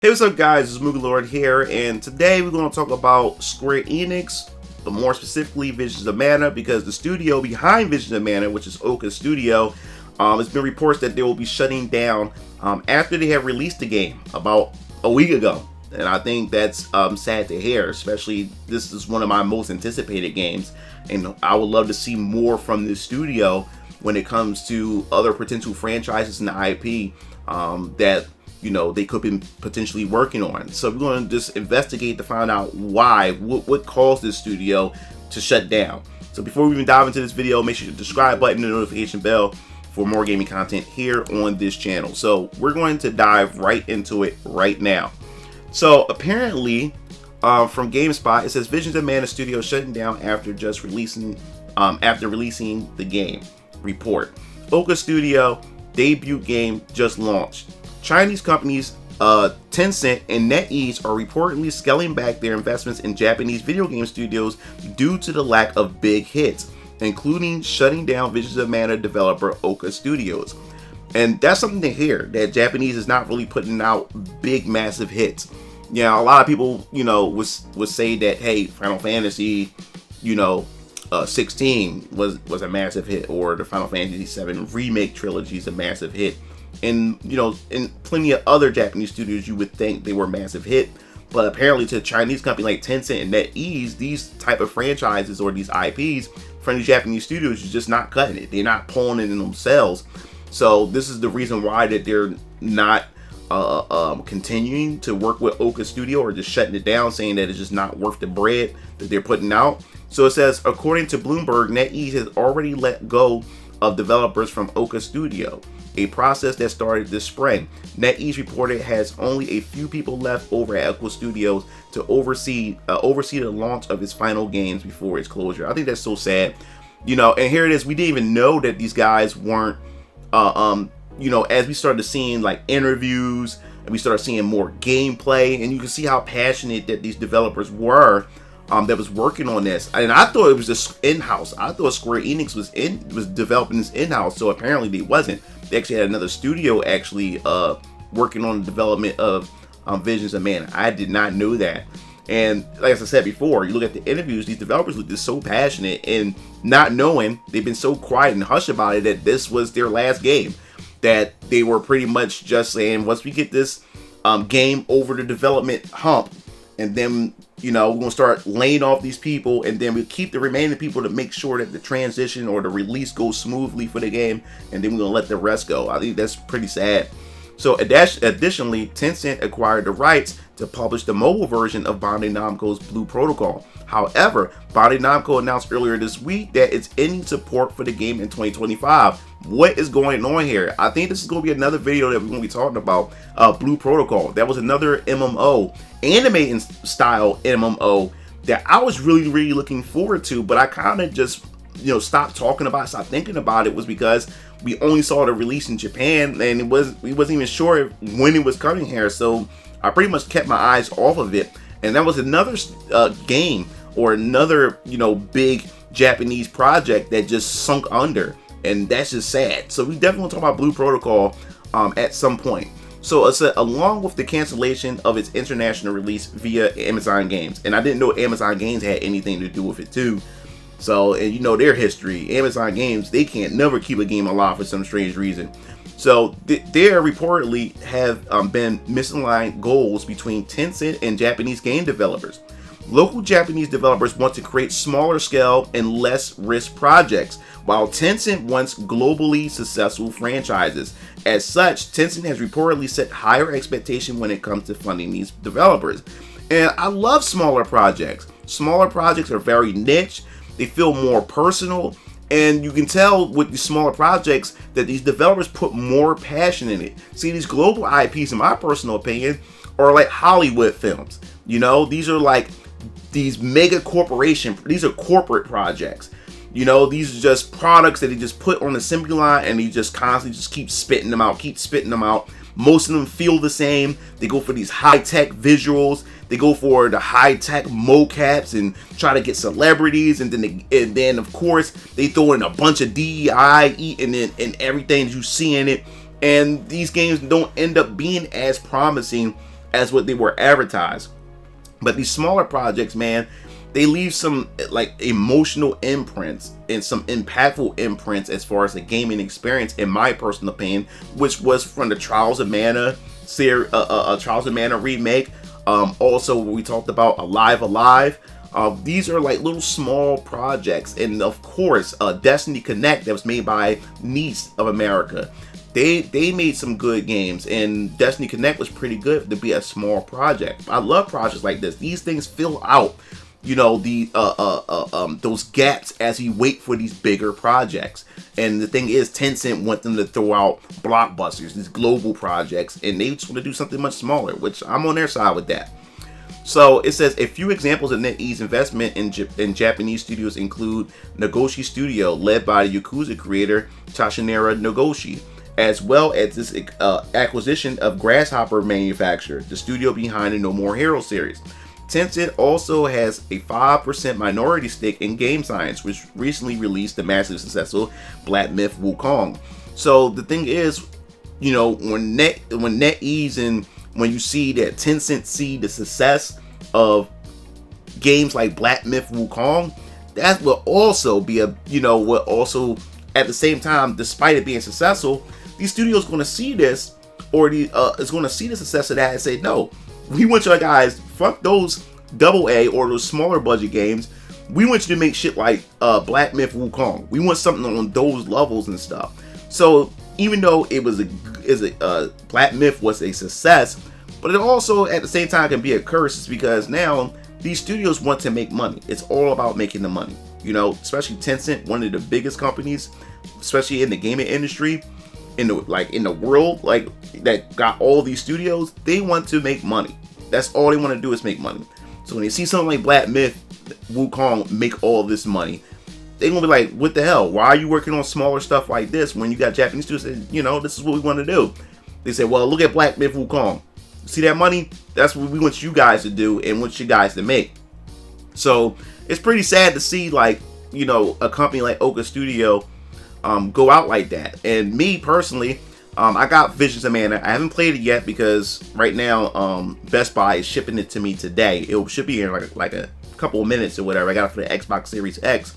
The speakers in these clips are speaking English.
Hey, what's up guys, it's MugenLord here, and today we're going to talk about Square Enix, but more specifically Visions of Mana, because the studio behind Visions of Mana, which is Ouka Studio, it's been reports that they will be shutting down after they have released the game about a week ago. And I think that's sad to hear, especially this is one of my most anticipated games, and I would love to see more from this studio when it comes to other potential franchises in the IP that they could be potentially working on. So we're going to just investigate to find out why, what caused this studio to shut down. So before we even dive into this video, make sure you hit the subscribe button and the notification bell for more gaming content here on this channel. So we're going to dive right into it right now. So apparently, from GameSpot, it says Visions of Mana Studio shutting down after releasing the game. Report: Ouka Studio debut game just launched. Chinese companies Tencent and NetEase are reportedly scaling back their investments in Japanese video game studios due to the lack of big hits, including shutting down Visions of Mana developer Ouka Studios. And that's something to hear, that Japanese is not really putting out big, massive hits. Yeah, a lot of people, would say that, hey, Final Fantasy, 16 was a massive hit, or the Final Fantasy 7 remake trilogy is a massive hit. And in plenty of other Japanese studios, you would think they were a massive hit, but apparently to a Chinese company like Tencent and NetEase, these type of franchises or these IPs from the Japanese studios is just not cutting it. They're not pulling it in themselves. So this is the reason why that they're not continuing to work with Ouka Studio, or just shutting it down, saying that it's just not worth the bread that they're putting out. So it says, according to Bloomberg, NetEase has already let go of developers from Ouka Studio, a process that started this spring. NetEase reported has only a few people left over at Ouka Studios to oversee the launch of its final games before its closure. I think that's so sad. And here it is. We didn't even know that these guys weren't, as we started seeing like interviews and we started seeing more gameplay, and you can see how passionate that these developers were that was working on this. And I thought it was just in-house. I thought Square Enix was developing this in-house. So apparently they wasn't. They actually had another studio actually working on the development of Visions of Mana. I did not know that. And like I said before, you look at the interviews, these developers look just so passionate, and not knowing, they've been so quiet and hush about it, that this was their last game. That they were pretty much just saying, once we get this game over the development hump, and then we're gonna start laying off these people, and then we keep the remaining people to make sure that the transition or the release goes smoothly for the game, and then we're gonna let the rest go. I think that's pretty sad. So additionally, Tencent acquired the rights to publish the mobile version of Bandai Namco's Blue Protocol. However, Bandai Namco announced earlier this week that it's ending support for the game in 2025. What is going on here? I think this is going to be another video that we're going to be talking about. Blue Protocol. That was another MMO, anime style MMO, that I was really looking forward to, but I kind of just stopped talking about it, stopped thinking about it, was because we only saw the release in Japan, and we wasn't even sure when it was coming here. So I pretty much kept my eyes off of it, and that was another game, or another big Japanese project that just sunk under, and that's just sad. So we definitely talk about Blue Protocol at some point. So it's along with the cancellation of its international release via Amazon Games, and I didn't know Amazon Games had anything to do with it too. So, and their history, Amazon Games, they can't never keep a game alive for some strange reason. So there reportedly have been misaligned goals between Tencent and Japanese game developers. Local Japanese developers want to create smaller scale and less risk projects, while Tencent wants globally successful franchises. As such, Tencent has reportedly set higher expectations when it comes to funding these developers. And I love smaller projects. Smaller projects are very niche. They feel more personal, and you can tell with the smaller projects that these developers put more passion in it. See, these global IPs, in my personal opinion, are like Hollywood films. These are like these mega corporation. These are corporate projects. These are just products that they just put on the assembly line, and they just constantly just keep spitting them out. Most of them feel the same. They go for these high-tech visuals. They go for the high-tech mocaps and try to get celebrities, and then of course they throw in a bunch of DEI and everything that you see in it. And these games don't end up being as promising as what they were advertised. But these smaller projects, man, they leave some like emotional imprints and some impactful imprints as far as the gaming experience, in my personal opinion, which was from the Trials of Mana series, Trials of Mana remake. Also, we talked about Alive. These are like little small projects, and of course, Destiny Connect, that was made by Nice of America. They made some good games, and Destiny Connect was pretty good to be a small project. I love projects like this. These things fill out, you know, the those gaps as you wait for these bigger projects. And the thing is, Tencent want them to throw out blockbusters, these global projects, and they just want to do something much smaller, which I'm on their side with that. So it says a few examples of NetEase investment in Japanese studios include Nagoshi Studio, led by the Yakuza creator Toshinori Nagoshi, as well as this acquisition of Grasshopper Manufacture, the studio behind the No More Heroes series. Tencent also has a 5% minority stake in Game Science, which recently released the massive successful Black Myth Wukong. So the thing is, you know, when NetEase and when you see that Tencent see the success of games like Black Myth Wukong, that will also be a, you know, will also at the same time, despite it being successful, these studios going to see this, or is going to see the success of that and say, no, we want you guys, fuck those AA or those smaller budget games. We want you to make shit like Black Myth Wukong. We want something on those levels and stuff. So even though it was Black Myth was a success, but it also at the same time can be a curse, is because now these studios want to make money. It's all about making the money. You know, especially Tencent, one of the biggest companies, especially in the gaming industry, in the world, like that got all these studios. They want to make money. That's all they want to do is make money. So when they see something like Black Myth Wukong make all this money, they're gonna be like, what the hell? Why are you working on smaller stuff like this when you got Japanese studios saying, you know, this is what we want to do? They say, well, look at Black Myth Wukong. See that money? That's what we want you guys to do and want you guys to make. So it's pretty sad to see, like, you know, a company like Ouka Studio go out like that. And me personally, I got Visions of Mana. I haven't played it yet because right now Best Buy is shipping it to me today. It should be in like a couple of minutes or whatever. I got it for the Xbox Series X.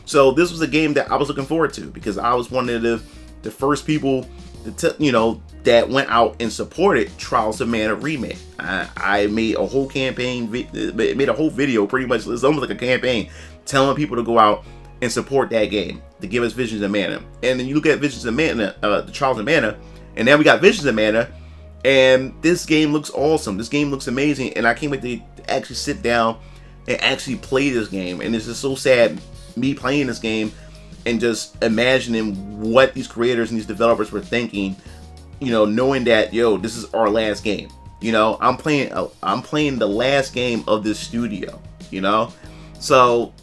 So this was a game that I was looking forward to because I was one of the first people that went out and supported Trials of Mana remake. I made a whole campaign, made a whole video, pretty much. It's almost like a campaign telling people to go out and support that game, to give us Visions of Mana. And then you look at Visions of Mana, the Trials of Mana, and now we got Visions of Mana, and this game looks awesome. This game looks amazing, and I can't wait to actually sit down and actually play this game. And it's just so sad, me playing this game and just imagining what these creators and these developers were thinking, you know, knowing that, yo, this is our last game. You know, I'm playing the last game of this studio, you know? So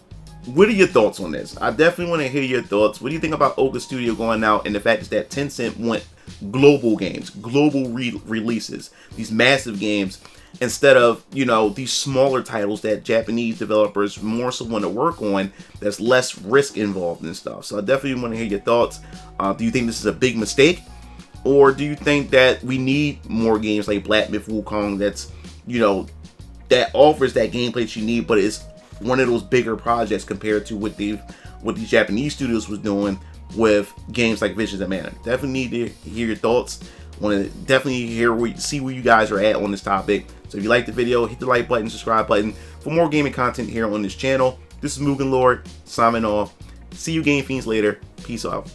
what are your thoughts on this? I definitely want to hear your thoughts. What do you think about Ouka Studio going out, and the fact is that Tencent want global games, global releases, these massive games, instead of, you know, these smaller titles that Japanese developers more so want to work on, that's less risk involved and stuff. So I definitely want to hear your thoughts. Do you think this is a big mistake? Or do you think that we need more games like Black Myth Wukong that's, you know, that offers that gameplay that you need, but it's one of those bigger projects compared to what these Japanese studios was doing with games like Visions of Mana? Definitely need to hear your thoughts. Want to definitely see where you guys are at on this topic. So if you like the video, hit the like button, subscribe button for more gaming content here on this channel. This is MugenLord signing off. See you Game Fiends later. Peace out.